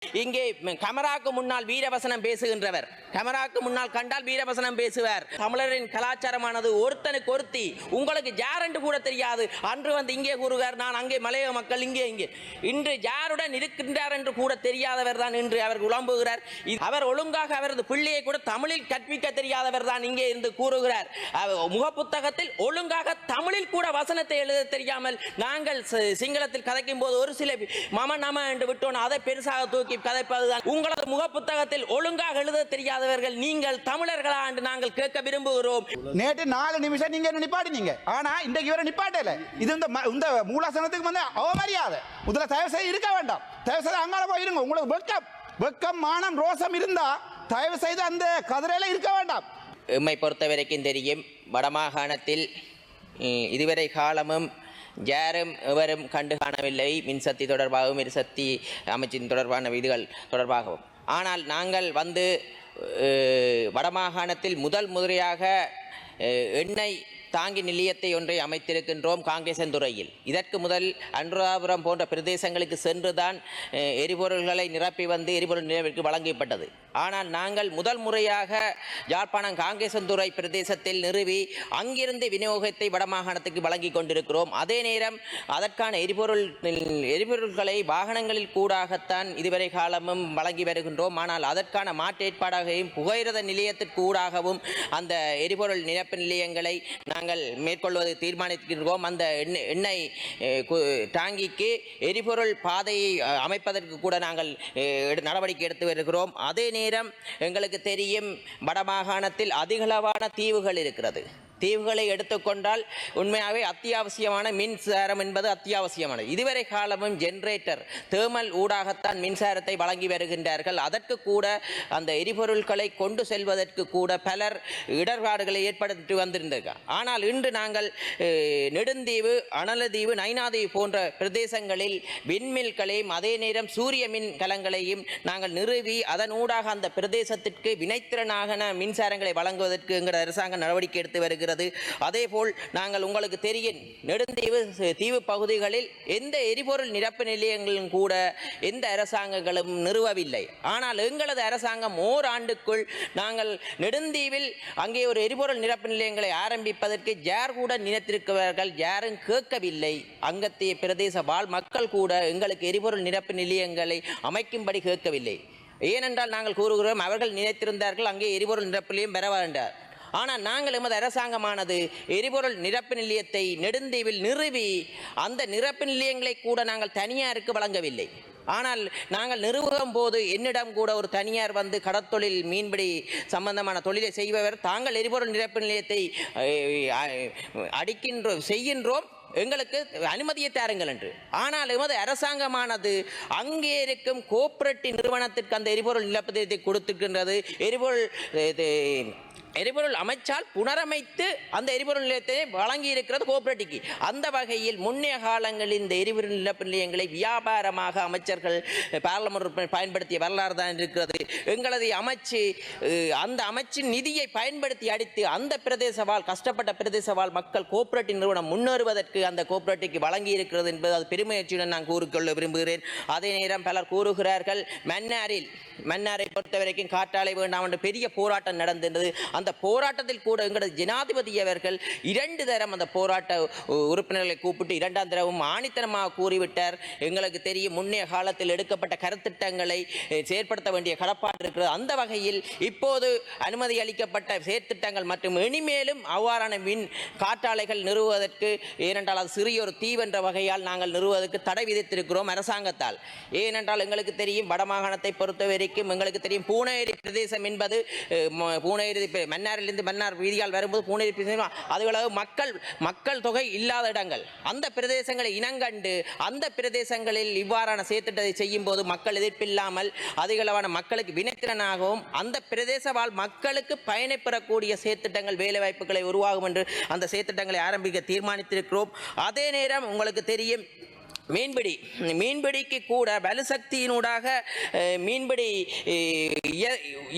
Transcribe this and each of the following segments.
இங்கே கமராக்கு முன்னால் வீரவசனம் பேசுகின்றவர், கமராக்கு முன்னால் கண்டால் வீரவசனம் பேசுவார். தமிழரின் கலாச்சாரமானது ஒருத்தனுக்கு ஒருத்தி, உங்களுக்கு யார் என்று கூட தெரியாது. அன்று வந்து இங்கே கூறுகிறார், நான் அங்கே மலைய மக்கள் இங்கே இங்கே. இன்று யாருடன் இருக்கின்றார் என்று கூட தெரியாதவர் தான் இன்று அவர் உளம்புகிறார். அவர் ஒழுங்காக அவரது பிள்ளையை கூட தமிழில் கற்பிக்க தெரியாதவர் தான் இங்கே இருந்து கூறுகிறார். முகப்புத்தகத்தில் ஒழுங்காக தமிழில் கூட வசனத்தை எழுத தெரியாமல் நாங்கள் சிங்களத்தில் கதைக்கும் போது ஒரு சில மம நம என்று விட்டோம், அதை பெருசாக தூக்கி கதைப்பதுதான். உங்களது முகப்புத்தகத்தில் ஒழுங்காக எழுத தெரியாதவர்கள் நீங்கள் தமிழர்களா என்று நாங்கள் கேட்க விரும்புகிறோம். நேற்று 4 நிமிஷம் நீங்க நிப்பாட்டினீங்க, ஆனா இன்றைக்கு வரை நிப்பாட்டல. இது இந்த மூலாசனத்துக்கு வந்து அவமரியாதை. முதல்ல தயவு செய்து இருக்க வேண்டாம், தயவு செய்து அங்கால போயிருங்க. உங்களுக்கு வெக்கம் மானம் ரோசம் இருந்தா தயவு செய்து அந்த கதிரையில இருக்க வேண்டாம். எம்மை பொறுத்த வரைக்கும் தெரியும், வடமாகாணத்தில் இதுவரை காலமும் யாரும் எவரும் கண்டு காணவில்லை மின்சக்தி தொடர்பாகவும் எரிசக்தி அமைச்சின் தொடர்பான விதிகள் தொடர்பாகவும். ஆனால் நாங்கள் வந்து வடமாகாணத்தில் முதல் முறையாக எண்ணெய் தாங்கி நிலையத்தை ஒன்றை அமைத்திருக்கின்றோம் காங்கேசன்துறையில். இதற்கு முதல் அனுராபுரம் போன்ற பிரதேசங்களுக்கு சென்றுதான் எரிபொருள்களை நிரப்பி வந்து எரிபொருள் நிலையத்திற்கு வழங்கப்பட்டது. ஆனால் நாங்கள் முதல் முறையாக யாழ்ப்பாணம் காங்கேசன்துறை பிரதேசத்தில் நிறுவி அங்கிருந்து விநியோகத்தை வடமாகாணத்துக்கு வழங்கி கொண்டிருக்கிறோம். அதே நேரம் அதற்கான எரிபொருள்களை வாகனங்களில் கூடாகத்தான் இதுவரை காலமும் வழங்கி வருகின்றோம். ஆனால் அதற்கான மாற்று ஏற்பாடாகவும் புகையிரத நிலையத்திற்கு ஊடாகவும் அந்த எரிபொருள் நிரப்பு நிலையங்களை நாங்கள் மேற்கொள்வது தீர்மானித்திருக்கிறோம். அந்த எண்ணெய் டாங்கிக்கு எரிபொருள் பாதையை அமைப்பதற்கு கூட நாங்கள் நடவடிக்கை எடுத்து வருகிறோம். அதே நேரம் எங்களுக்கு தெரியும், வடமாகாணத்தில் அதிகளவான தீவுகள் இருக்கிறது. தீவுகளை எடுத்துக்கொண்டால் உண்மையாகவே அத்தியாவசியமான மின்சாரம் என்பது அத்தியாவசியமானது. இதுவரை காலமும் ஜெனரேட்டர் தேர்மல் ஊடாகத்தான் மின்சாரத்தை வழங்கி வருகின்றார்கள். அதற்கு கூட அந்த எரிபொருட்களை கொண்டு செல்வதற்கு கூட பலர் இடர்பாடுகளை ஏற்படுத்தி வந்திருந்தார்கள். ஆனால் இன்று நாங்கள் நெடுந்தீவு, அனலதீவு, நைனாதீவு போன்ற பிரதேசங்களில் விண்மில்களையும் அதே நேரம் சூரிய மின் கலங்களையும் நாங்கள் நிறுவி அதன் ஊடாக அந்த பிரதேசத்திற்கு வினைத்திறனாக மின்சாரங்களை வழங்குவதற்கு எங்கள் அரசாங்கம் நடவடிக்கை எடுத்து வருகிறது. அதேபோல் நாங்கள் உங்களுக்கு தெரியும், நெடுந்தீவு தீவு பகுதிகளில் எந்த எரிபொருள் நிரப்பு நிலையங்களும் கூட எந்த அரசாங்கங்களும் நிறுவவில்லை. ஆனால் எங்களது அரசாங்கம் ஓராண்டுக்குள் நாங்கள் நெடுந்தீவில் அங்கே ஒரு எரிபொருள் நிரப்பு நிலையங்களை ஆரம்பிப்பதற்கு யார் கூட நினைத்திருக்கிறார்கள், யாரும் கேட்கவில்லை. அங்கத்திய பிரதேச வாழ் மக்கள் கூட எங்களுக்கு எரிபொருள் நிரப்பு நிலையங்களை அமைக்கும்படி கேட்கவில்லை. ஏனென்றால் நாங்கள் கூறுகிறோம், அவர்கள் நினைத்திருந்தார்கள் அங்கே எரிபொருள் நிரப்பு நிலையம் பெற வேண்டார். ஆனால் நாங்கள் எமது அரசாங்கமானது எரிபொருள் நிரப்பு நிலையத்தை நெடுந்தீவில் நிறுவி அந்த நிரப்பு நிலையங்களை கூட நாங்கள் தனியாருக்கு வழங்கவில்லை. ஆனால் நாங்கள் நிறுவும் போது என்னிடம் கூட ஒரு தனியார் வந்து கடற்தொழில் மீன்பிடி சம்பந்தமான தொழிலை செய்பவர், தாங்கள் எரிபொருள் நிரப்பு நிலையத்தை செய்கின்றோம், எங்களுக்கு அனுமதியை தாருங்கள் என்று. ஆனால் எமது அரசாங்கமானது அங்கே இருக்கும் கோஆபரேட்டிவ் நிறுவனத்திற்கு அந்த எரிபொருள் நிரப்பு நிலையத்தை கொடுத்திருக்கின்றது. எரிபொருள் அமைச்சால் புனரமைத்து அந்த எரிபொருள் நிலையத்தை வழங்கி இருக்கிறது கோஆபரேட்டிவ்க்கு. அந்த வகையில் முன்னைய காலங்களில் இந்த எரிபொருள் நிரப்பு நிலையங்களை வியாபாரமாக அமைச்சர்கள் பாராளுமன்ற பயன்படுத்திய வரலாறு தான் இருக்கிறது. எங்களது அமைச்சு அந்த அமைச்சின் நிதியை பயன்படுத்தி அடித்து அந்த பிரதேசவாழ் கஷ்டப்பட்ட பிரதேசவாழ் மக்கள் கோஆபரேட்டிவ் நிறுவனம் முன்னேறுவதற்கு அந்த கோஆபரேட்டிவ்க்கு வழங்கி இருக்கிறது என்பது அது பெருமையுடன் நான் கூறிக்கொள்ள விரும்புகிறேன். அதே நேரம் பலர் கூறுகிறார்கள், மன்னாரை பொறுத்தவரைக்கும் காற்றாலை வேண்டாம் என்று பெரிய போராட்டம் நடந்தது. அந்த போராட்டத்தில் கூட எங்களது ஜனாதிபதி அவர்கள் 2 தரம் அந்த போராட்ட உறுப்பினர்களை கூப்பிட்டு 2ஆம் தரவும் ஆணித்தனமாக கூறிவிட்டார். எங்களுக்கு தெரியும், முன்னைய காலத்தில் எடுக்கப்பட்ட கருத்திட்டங்களை செயற்படுத்த வேண்டிய கடப்பாடு இருக்கிறது. அந்த வகையில் இப்போது அனுமதி அளிக்கப்பட்ட செயற்திட்டங்கள் மற்றும் இனிமேலும் அவ்வாறான மின் காற்றாலைகள் நிறுவுவதற்கு, ஏனென்றால் அது சிறிய ஒரு தீவென்ற வகையால் நாங்கள் நிறுவுவதற்கு தடை விதித்திருக்கிறோம் அரசாங்கத்தால். ஏனென்றால் எங்களுக்கு தெரியும், வடமாகாணத்தை பொறுத்தவரைக்கும் எங்களுக்கு தெரியும், பூனேரி பிரதேசம் என்பது பூனேரி மன்னாரிலிருந்து மன்னார் வீதியால் வரும்போது பூனேரி பிரதேசம் அதுகளவு மக்கள் தொகை இல்லாத இடங்கள். அந்த பிரதேசங்களை இனங்கண்டு அந்த பிரதேசங்களில் இவ்வாறான செயற்திட்டத்தை செய்யும் போது மக்கள் எதிர்ப்பில்லாமல் அதிகளவான மக்களுக்கு வினைத்திறனாகவும் அந்த பிரதேச வாழ் மக்களுக்கு பயனை பெறக்கூடிய செயற்திட்டங்கள் வேலைவாய்ப்புகளை உருவாகும் என்று அந்த செயற்திட்டங்களை ஆரம்பிக்க தீர்மானித்திருக்கிறோம். அதே நேரம் உங்களுக்கு தெரியும், மீன்பிடிக்கு கூட வலுசக்தியினூடாக மீன்பிடி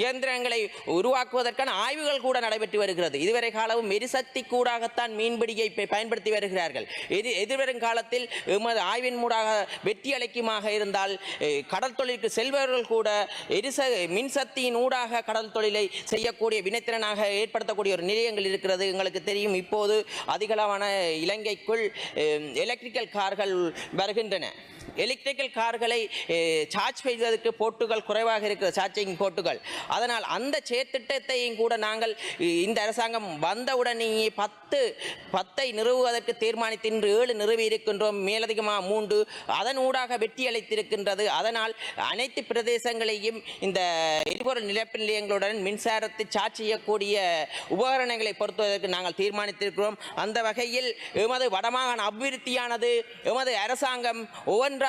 இயந்திரங்களை உருவாக்குவதற்கான ஆய்வுகள் கூட நடைபெற்று வருகிறது. இதுவரை காலமும் எரிசக்தி கூடாகத்தான் மீன்பிடியை பயன்படுத்தி வருகிறார்கள். எதிர்வரும் காலத்தில் எமது ஆய்வின் மூடாக வெற்றி அளிக்குமாக இருந்தால் கடல் தொழிலுக்கு செல்பவர்கள் கூட மின்சக்தியின் ஊடாக கடல் தொழிலை செய்யக்கூடிய வினைத்திறனாக ஏற்படுத்தக்கூடிய ஒரு நிலையங்கள் இருக்கிறது. எங்களுக்கு தெரியும், இப்போது அதிகளவான இலங்கைக்குள் எலக்ட்ரிக்கல் கார்கள் வருகின்றன. எலக்ட்ரிக்கல் கார்களை சார்ஜ் செய்வதற்கு போட்டுகள் குறைவாக இருக்கிற சார்ஜிங் போட்டுகள். அதனால் அந்த செயற்திட்டத்தையும் கூட நாங்கள் இந்த அரசாங்கம் வந்தவுடனேயே 10 நிறுவுவதற்கு தீர்மானித்து இன்று 7 நிறுவி இருக்கின்றோம். மேலதிகமாக 3 அதன் ஊடாக வெற்றி அளித்திருக்கின்றது. அதனால் அனைத்து பிரதேசங்களையும் இந்த எரிபொருள் நிரப்பு நிலையங்களுடன் மின்சாரத்தை சார்ஜ் செய்யக்கூடிய உபகரணங்களை பொறுத்துவதற்கு நாங்கள் தீர்மானித்திருக்கிறோம். அந்த வகையில் எமது வடமாகாண அபிவிருத்தியானது எமது அரசாங்கம் ஒவ்வொன்றாக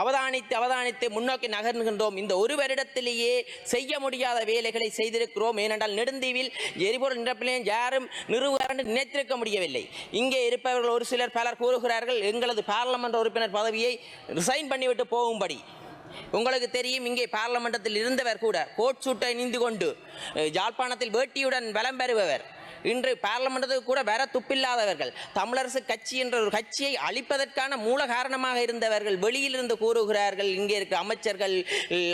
அவதானித்து முன்னோக்கி நகர்கின்றோம். இந்த ஒரு வருடத்திலேயே செய்ய முடியாத வேலைகளை செய்திருக்கிறோம். ஏனென்றால் நெடுந்தீவில் எரிபொருள் நிரப்பு நிலையம் யாரும் நிறுவுவார் என்று நினைத்திருக்க முடியவில்லை. இங்கே இருப்பவர்கள் ஒரு சிலர் பலர் கூறுகிறார்கள், எங்களது பாராளுமன்ற உறுப்பினர் பதவியை ரிசைன் பண்ணிவிட்டு போகும்படி. உங்களுக்கு தெரியும், இங்கே பாராளுமன்றத்தில் இருந்தவர் கூட கோட் சூட்டை அணிந்து கொண்டு யாழ்ப்பாணத்தில் வேட்டியுடன் வலம் பெறுபவர் இன்று பாராளுமன்றத்துக்கு கூட வர துப்பில்லாதவர்கள். தமிழரசு கட்சி என்ற ஒரு கட்சியை அழிப்பதற்கான மூல காரணமாக இருந்தவர்கள் வெளியிலிருந்து கூறுகிறார்கள், இங்கே இருக்கிற அமைச்சர்கள்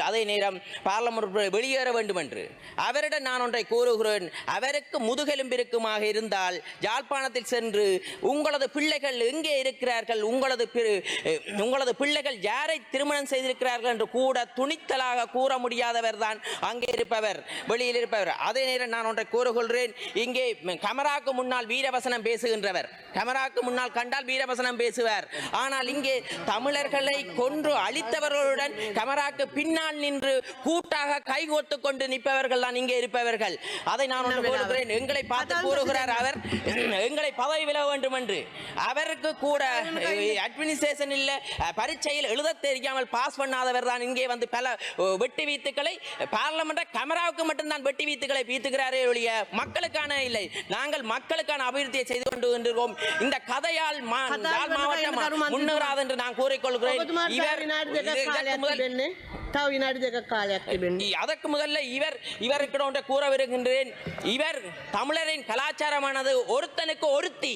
அதே நேரம் பாராளுமன்ற வெளியேற வேண்டும் என்று. அவரிடம் நான் ஒன்றை கூறுகிறேன், அவருக்கு முதுகெலும்பிருக்குமாக இருந்தால் யாழ்ப்பாணத்தில் சென்று உங்களது பிள்ளைகள் எங்கே இருக்கிறார்கள், உங்களது பிள்ளைகள் யாரை திருமணம் செய்திருக்கிறார்கள் என்று கூட துணித்தலாக கூற முடியாதவர் தான் அங்கே இருப்பவர், வெளியில் இருப்பவர். அதே நேரம் நான் ஒன்றை கூறுகிறேன், இங்கே கமராக்கு முன்னால் வீரவசனம் பேசுகின்றவர், கமராக்கு முன்னால் கண்டால் வீரவசனம் பேசுவார். ஆனால் இங்கே தமிழர்களை கொன்று அழித்தவர்களுடன் கமராக்கு பின்னால் நின்று கூட்டாக கைகோத்து கொண்டு நிற்பவர்கள் தான் இங்கே இருப்பவர்கள். அதை நான் ஒன்று கூறுகிறேன், எங்களை பார்த்து கூறுகிறார் அவர் எங்களை பதவி விலக வேண்டும் என்று. அவருக்கு கூட அட்மினிஸ்ட்ரேஷன் இல்ல, பரீட்சையில் எழுத தெரியாமல் பாஸ் பண்ணாதவர் தான் இங்கே வந்து பல வெட்டி வீத்துக்களை பார்லமெண்ட் கமராவுக்கு மட்டும்தான் வெட்டி வீத்துக்களை வீத்துகிறாரே ஒழிய மக்களுக்கான இல்லை. நாங்கள் மக்களுக்கான அபிவிருத்தியை செய்து கொண்டு வருகிறோம். இந்த கதையால் மாவட்டம் முன்னேறாது என்று நான் கூறிக்கொள்கிறேன். அதற்கு முதல்ல இவருக்கு கூற வருகின்றேன், இவர் தமிழரின் கலாச்சாரமானது ஒருத்தனுக்கு ஒருத்தி,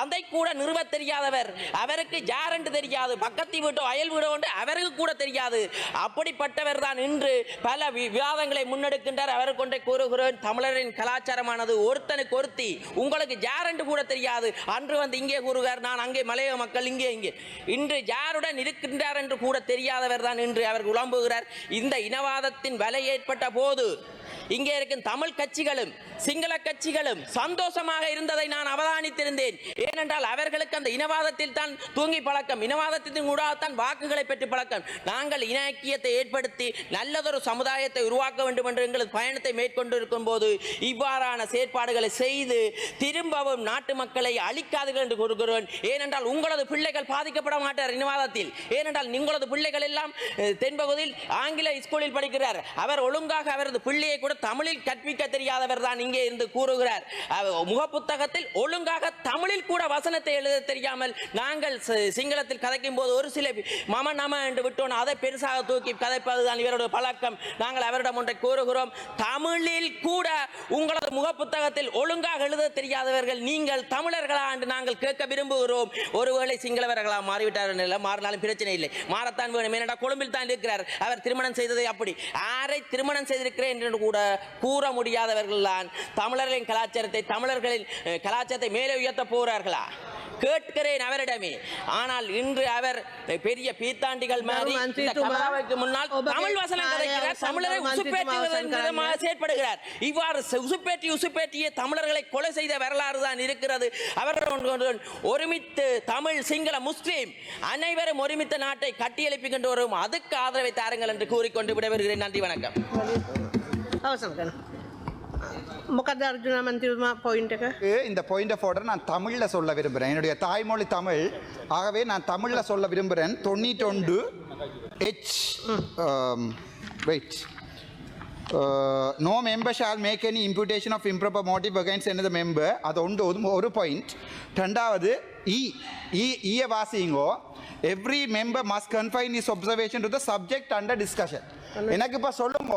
அதை கூட நிறுவ தெரியாதவர், அவருக்கு யார் என்று தெரியாது, பக்கத்து வீட்டோ அயல் வீடோ அவருக்கு கூட தெரியாது. அப்படிப்பட்டவர் தான் இன்று பல விவாதங்களை முன்னெடுக்கின்றார். அவருக்கு கொண்டே கூறுகிறேன், தமிழரின் கலாச்சாரமானது ஒருத்தனுக்கு ஒருத்தி, உங்களுக்கு யார் என்று கூட தெரியாது. அன்று வந்து இங்கே கூறுகிறார், நான் அங்கே மலைய மக்கள் இங்கே இன்று யாருடன் இருக்கின்றார் என்று கூட தெரியாதவர் தான் இன்று அவர் உலம்புகிறார். இந்த இனவாதத்தின் வலை ஏற்பட்ட போது இங்கே இருக்கும் தமிழ் கட்சிகளும் சிங்கள கட்சிகளும் சந்தோஷமாக இருந்ததை நான் அவதானித்திருந்தேன். ஏனென்றால் அவர்களுக்கு அந்த இனவாதத்தில் தான் தூங்கி பழக்கம், இனவாதத்தின் ஊடாகத்தான் வாக்குகளை பெற்று பழக்கம். நாங்கள் இன ஐக்கியத்தை ஏற்படுத்தி நல்லதொரு சமுதாயத்தை உருவாக்க வேண்டும் என்று எங்களது பயணத்தை மேற்கொண்டிருக்கும் போது இவ்வாறான செயற்பாடுகளை செய்து திரும்பவும் நாட்டு மக்களை அழிக்காதீர்கள் என்று கூறுகிறேன். ஏனென்றால் உங்களது பிள்ளைகள் பாதிக்கப்பட மாட்டார் இனவாதத்தில். ஏனென்றால் உங்களது பிள்ளைகள் எல்லாம் தென்பகுதியில் ஆங்கில ஸ்கூலில் படிக்கிறார். அவர் ஒழுங்காக அவரது பிள்ளையை கூட தமிழில் கற்பிக்க தெரியாதவர் தான் இங்கே இருந்து கூறுகிறார். முகப்புத்தகத்தில் ஒழுங்காக தமிழில் கூட வசனத்தை எழுத தெரியாமல் நாங்கள் சிங்களத்தில் கதைக்கும் போது ஒரு சில மம நம என்று விட்டோம், அதை பெருசாக தூக்கி கதைப்பதுதான் இவருடைய பழக்கம். நாங்கள் அவரிடம் ஒன்றை கூறுகிறோம், தமிழில் கூட உங்களது முகப்புத்தகத்தில் ஒழுங்காக எழுத தெரியாதவர்கள் நீங்கள் தமிழர்களா என்று நாங்கள் கேட்க விரும்புகிறோம். ஒருவேளை சிங்களவர்களா மாறிவிட்டார்கள், மாறினாலும் பிரச்சனை இல்லை, மாறத்தான் வேணும். ஏனென்றால் கொழும்பில் தான் இருக்கிறார், அவர் திருமணம் செய்ததை அப்படி யாரை திருமணம் செய்திருக்கிறேன் என்று கூட கூற முடியாதவர்கள் தான் தமிழர்களின் கலாச்சாரத்தை தமிழர்களின் கலாச்சாரத்தை மேலே உயர்த்த போகிறார்களா கேட்கிறேன் அவரிடமே. ஆனால் இன்று அவர் பெரிய பீத்தாண்டிகள் மாதிரி கமராவுக்கு முன்னால் தமிழ் வசனம் கதைக்கிறார், தமிழரை உசுப்பேற்றுவதன் விதமாக செயற்படுகிறார். இவ்வாறு உசுப்பேற்றிய தமிழர்களை கொலை செய்த வரலாறு தான் இருக்கிறது. அவர்கள் ஒருமித்து தமிழ் சிங்கள முஸ்லீம் அனைவரும் ஒருமித்த நாட்டை கட்டியெழுப்பிக்கின்ற வரும், அதுக்கு ஆதரவை தாருங்கள் என்று கூறிக்கொண்டு விடைபெறுகிறேன். நன்றி, வணக்கம். இந்த பாயிண்ட் ஆஃப் ஆர்டர் நான் தமிழில் சொல்ல விரும்புகிறேன். என்னுடைய தாய்மொழி தமிழ், ஆகவே நான் தமிழில் சொல்ல விரும்புகிறேன். 91 wait no member shall make any imputation of improper motive against another member. அது ஒரு பாயிண்ட். ரெண்டாவது ஈய வாசிங்கோ, every member must confine his observation to the subject under discussion. எனக்கு இப்போ சொல்லுங்க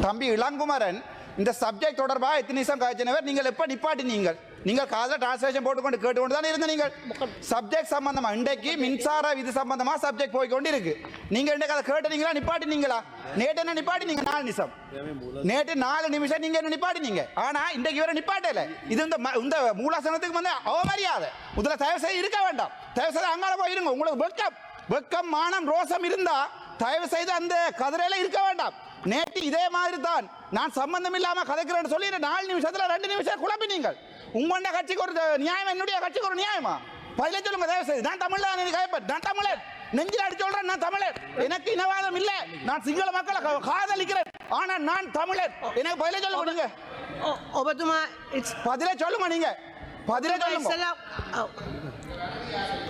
தம்பி இளங்குமரன், இந்த சப்ஜெக்ட் தொடர்பாக எத்தனை நிமிஷம் காய்ச்சினவர் நீங்கள் எப்போ நீங்கள் காதில் டிரான்ஸ்லேஷன் போட்டுக்கொண்டு கேட்டுக்கொண்டு தானே இருந்த நீங்கள் சப்ஜெக்ட் சம்பந்தமாக இன்றைக்கு மின்சார விதி சம்பந்தமாக சப்ஜெக்ட் போய்கொண்டு இருக்கு. நீங்கள் இன்றைக்கு அதை கேட்டுனீங்களா நிப்பாட்டினீங்களா? நேற்று என்ன நிப்பாட்டினீங்க 4 நிமிஷம், நேற்று 4 நிமிஷம் நீங்கள் என்ன நிப்பாட்டினீங்க. ஆனால் இன்றைக்கு இவரை நிப்பாட்டல. இது இந்த மூலாசனத்துக்கு வந்து அவமரியாதை. முதல்ல தயவு செய்து இருக்க வேண்டாம், தயவு செய்து அங்கால போயிருங்க. உங்களுக்கு வெக்கம் மானம் ரோசம் இருந்தா தயவு செய்து அந்த கதிரையில இருக்க வேண்டாம். நேற்று இதே மாதிரி தான் நான் சம்பந்தம் இல்லாம கதைக்கிறேன்னு சொல்லி 4 நிமிஷத்துல 2 நிமிஷம் குழப்பினீங்கள். உங்களோட கட்சிக்கு ஒரு நியாயம், என்னுடைய கட்சிக்கு ஒரு நியாயமா? பதில சொல்லுங்க தயவு செய்து. நான் தமிழ் தான் கைப்பற்ற, நான் தமிழர், நெஞ்சில் அடிச்சு சொல்றேன் நான் தமிழர். எனக்கு இனவாதம் இல்லை, நான் சிங்கள மக்களை காதலிக்கிறேன், ஆனா நான் தமிழர். எனக்கு பதில சொல்லுங்க நீங்க. பதில சொல்லுங்க நீங்க, பதில சொல்லுங்க.